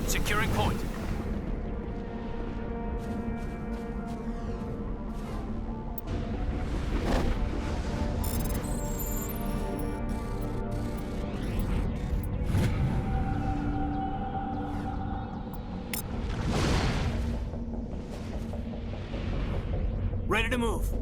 Securing point. Ready to move.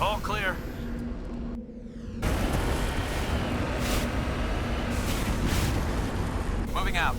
All clear. Moving out.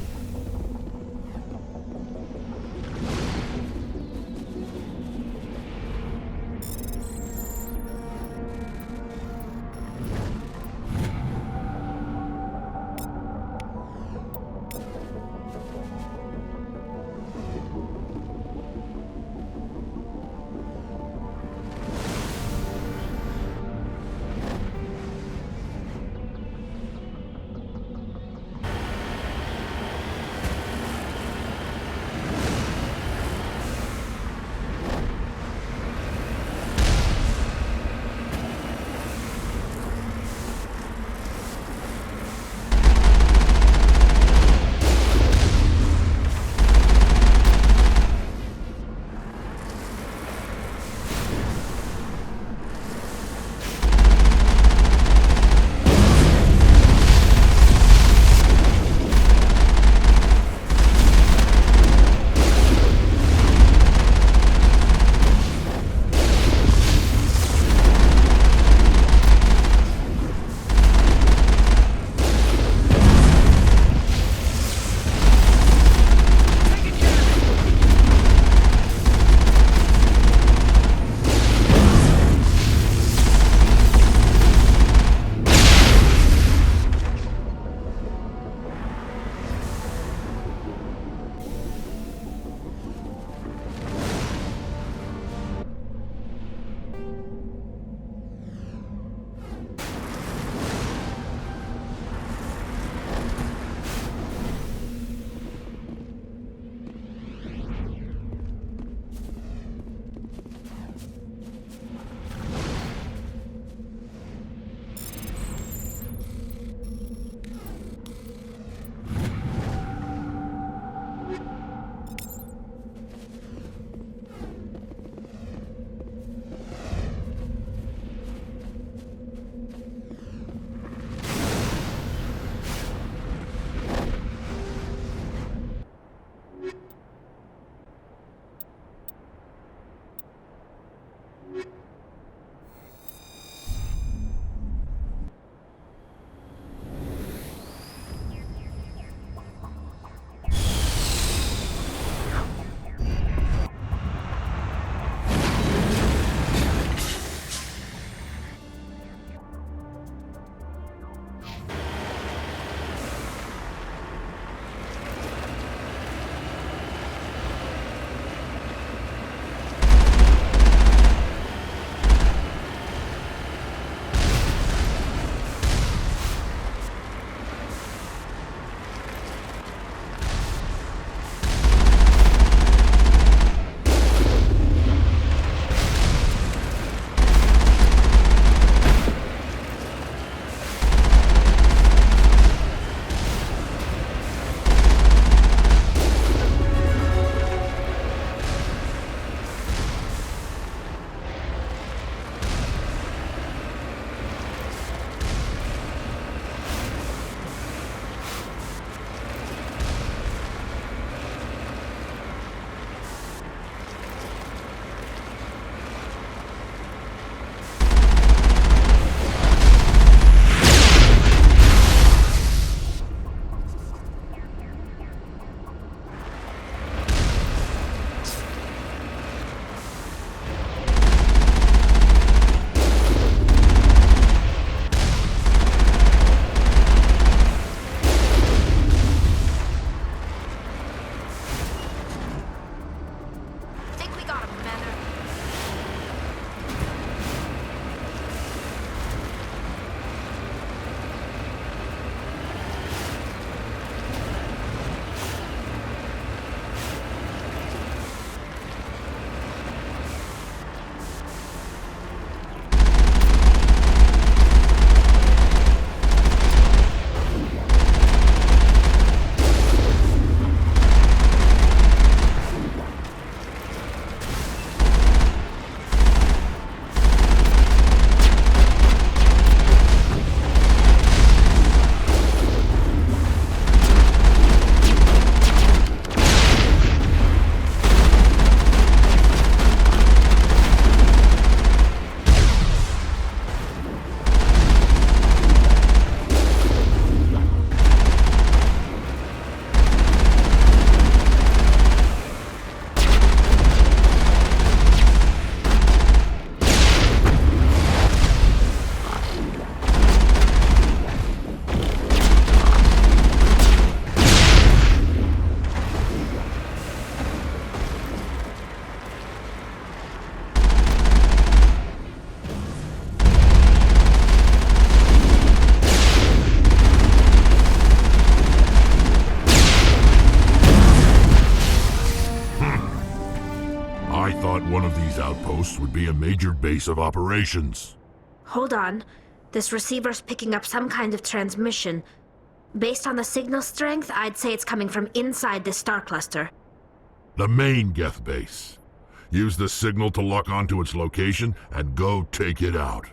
of these outposts would be a major base of operations. Hold on. This receiver's picking up some kind of transmission. Based on the signal strength, I'd say it's coming from inside this star cluster. The main Geth base. Use the signal to lock onto its location and go take it out.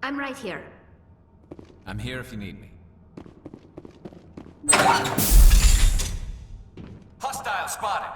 I'm right here. I'm here if you need me. Hostile spotted!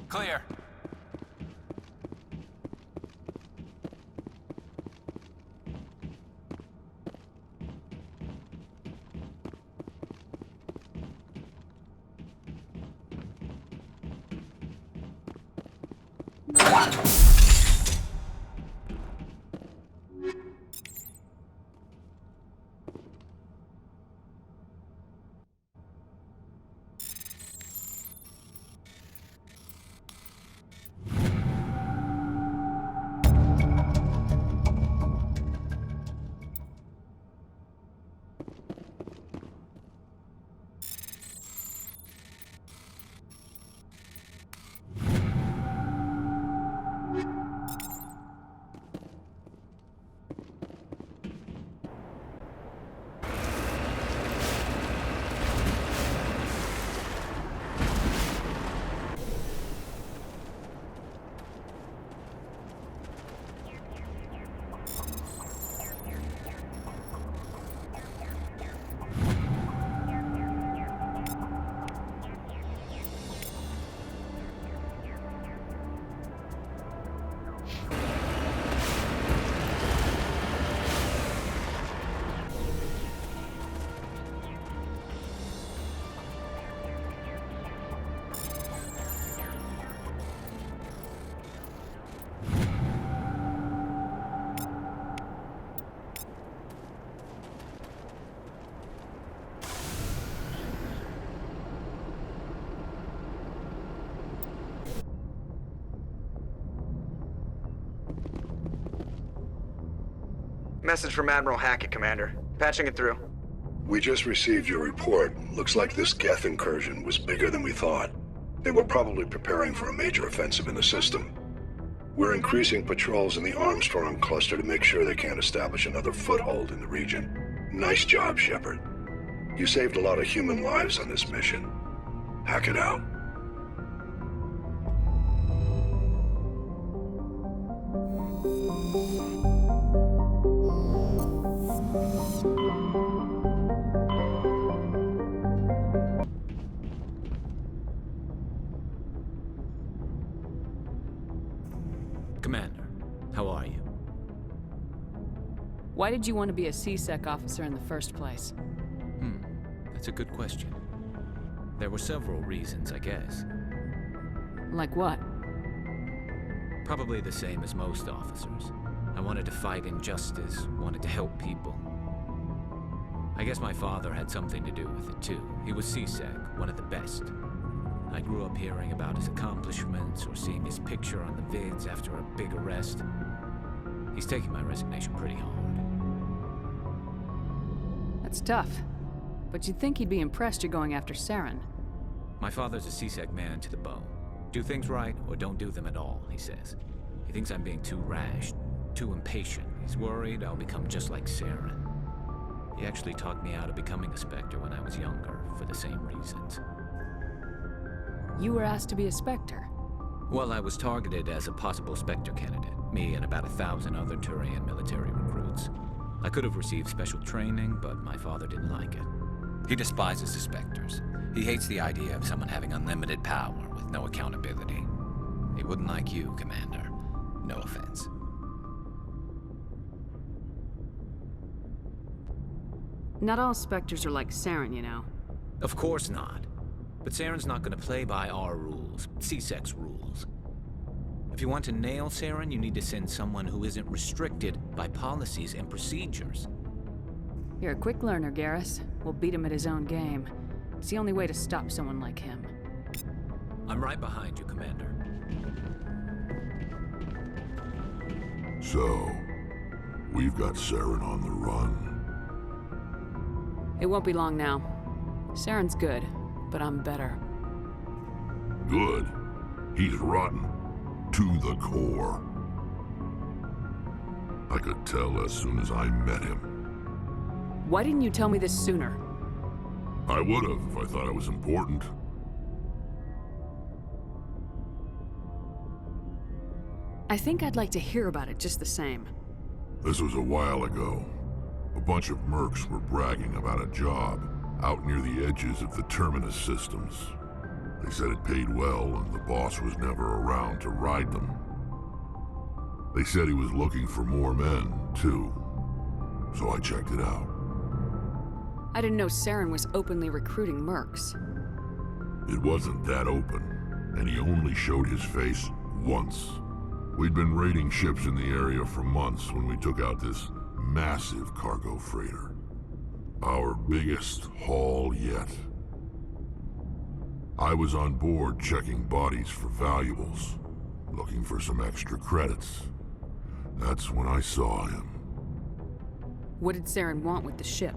Clear. Message from Admiral Hackett, Commander. Patching it through. We just received your report. Looks like this Geth incursion was bigger than we thought. They were probably preparing for a major offensive in the system. We're increasing patrols in the Armstrong cluster to make sure they can't establish another foothold in the region. Nice job, Shepard. You saved a lot of human lives on this mission. Hackett out. Commander, how are you? Why did you want to be a C-Sec officer in the first place? That's a good question. There were several reasons, I guess. Like what? Probably the same as most officers. I wanted to fight injustice, wanted to help people. I guess my father had something to do with it too. He was C-Sec, one of the best. I grew up hearing about his accomplishments or seeing his picture on the vids after a big arrest. He's taking my resignation pretty hard. That's tough. But you'd think he'd be impressed you're going after Saren. My father's a C-Sec man to the bone. Do things right or don't do them at all, he says. He thinks I'm being too rash, too impatient. He's worried I'll become just like Saren. He actually talked me out of becoming a Spectre when I was younger, for the same reasons. You were asked to be a Spectre. Well, I was targeted as a possible Spectre candidate, me and about 1,000 other Turian military recruits. I could have received special training, but my father didn't like it. He despises the Spectres. He hates the idea of someone having unlimited power with no accountability. He wouldn't like you, Commander. No offense. Not all Spectres are like Saren, you know. Of course not. But Saren's not going to play by our rules, C-Sec's rules. If you want to nail Saren, you need to send someone who isn't restricted by policies and procedures. You're a quick learner, Garrus. We'll beat him at his own game. It's the only way to stop someone like him. I'm right behind you, Commander. So, we've got Saren on the run. It won't be long now. Saren's good, but I'm better. Good. He's rotten. To the core. I could tell as soon as I met him. Why didn't you tell me this sooner? I would have if I thought it was important. I think I'd like to hear about it just the same. This was a while ago. A bunch of mercs were bragging about a job out near the edges of the Terminus systems. They said it paid well and the boss was never around to ride them. They said he was looking for more men, too. So I checked it out. I didn't know Saren was openly recruiting mercs. It wasn't that open, and he only showed his face once. We'd been raiding ships in the area for months when we took out this massive cargo freighter. Our biggest haul yet. I was on board checking bodies for valuables, looking for some extra credits. That's when I saw him. What did Saren want with the ship?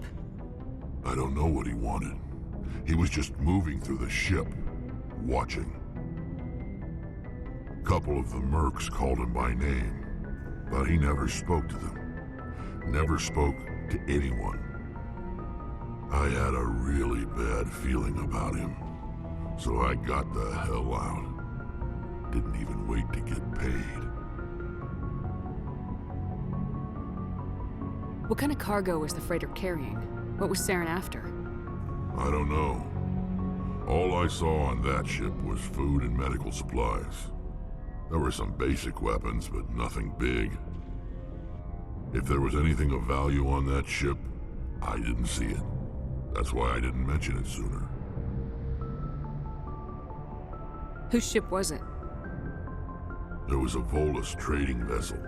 I don't know what he wanted. He was just moving through the ship, watching. Couple of the mercs called him by name, but he never spoke to them. Never spoke to anyone. I had a really bad feeling about him, so I got the hell out. Didn't even wait to get paid. What kind of cargo was the freighter carrying? What was Saren after? I don't know. All I saw on that ship was food and medical supplies. There were some basic weapons, but nothing big. If there was anything of value on that ship, I didn't see it. That's why I didn't mention it sooner. Whose ship was it? There was a Volus trading vessel.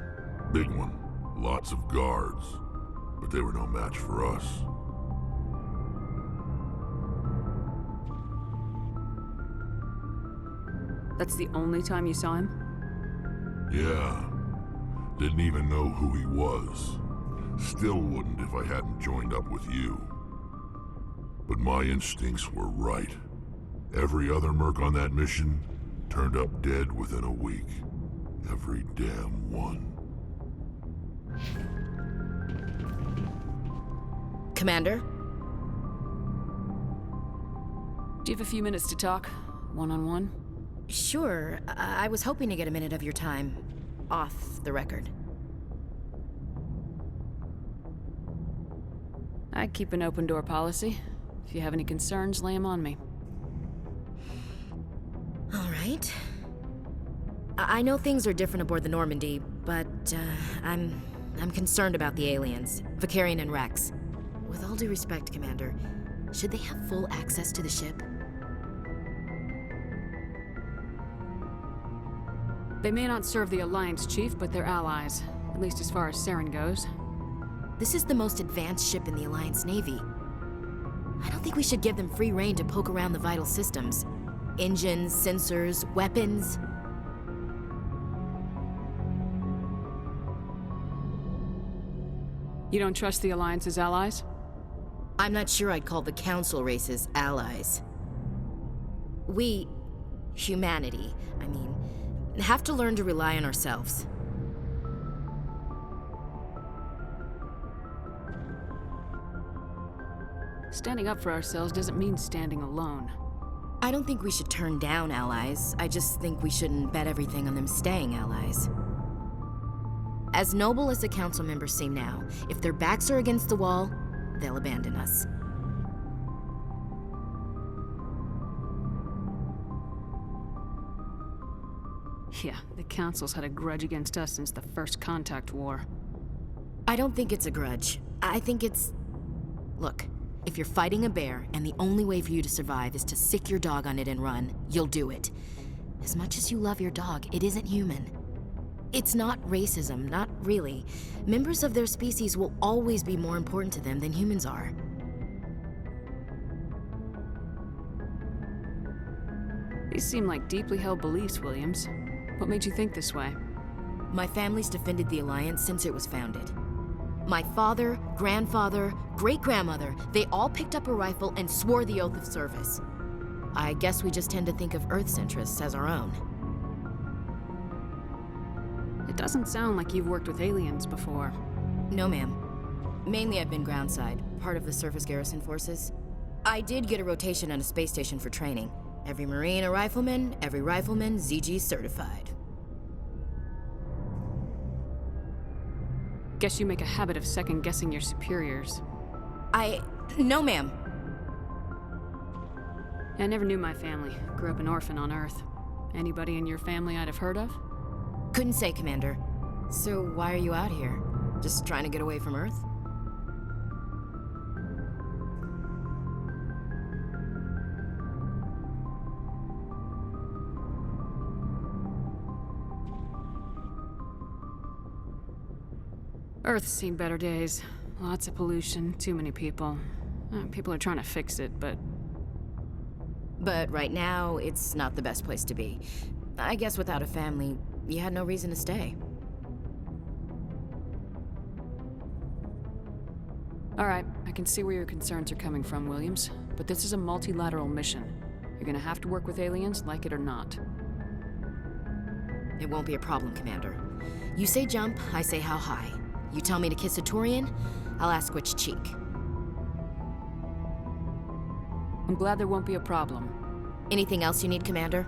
Big one. Lots of guards. But they were no match for us. That's the only time you saw him? Yeah. Didn't even know who he was. Still wouldn't if I hadn't joined up with you. But my instincts were right. Every other merc on that mission turned up dead within a week. Every damn one. Commander? Do you have a few minutes to talk? One-on-one? Sure. I was hoping to get a minute of your time. Off the record. I keep an open door policy. If you have any concerns, lay them on me. All right. I know things are different aboard the Normandy, but I'm concerned about the aliens, Vicarian and Rex. With all due respect, Commander, should they have full access to the ship? They may not serve the Alliance, Chief, but they're allies. At least as far as Saren goes. This is the most advanced ship in the Alliance Navy. I don't think we should give them free rein to poke around the vital systems. Engines, sensors, weapons. You don't trust the Alliance's allies? I'm not sure I'd call the Council races allies. We, humanity, have to learn to rely on ourselves. Standing up for ourselves doesn't mean standing alone. I don't think we should turn down allies. I just think we shouldn't bet everything on them staying allies. As noble as the council members seem now, if their backs are against the wall, they'll abandon us. Yeah, the council's had a grudge against us since the First Contact War. I don't think it's a grudge. I think it's... Look, if you're fighting a bear and the only way for you to survive is to sick your dog on it and run, you'll do it. As much as you love your dog, it isn't human. It's not racism, not really. Members of their species will always be more important to them than humans are. These seem like deeply held beliefs, Williams. What made you think this way? My family's defended the Alliance since it was founded. My father, grandfather, great-grandmother, they all picked up a rifle and swore the oath of service. I guess we just tend to think of Earth's interests as our own. It doesn't sound like you've worked with aliens before. No, ma'am. Mainly I've been groundside, part of the surface garrison forces. I did get a rotation on a space station for training. Every Marine a rifleman, every rifleman ZG certified. Guess you make a habit of second-guessing your superiors. No, ma'am. I never knew my family. Grew up an orphan on Earth. Anybody in your family I'd have heard of? Couldn't say, Commander. So why are you out here? Just trying to get away from Earth? Earth's seen better days. Lots of pollution, too many people. People are trying to fix it, but... But right now, it's not the best place to be. I guess without a family, you had no reason to stay. All right, I can see where your concerns are coming from, Williams. But this is a multilateral mission. You're gonna have to work with aliens, like it or not. It won't be a problem, Commander. You say jump, I say how high. You tell me to kiss a Turian, I'll ask which cheek. I'm glad there won't be a problem. Anything else you need, Commander?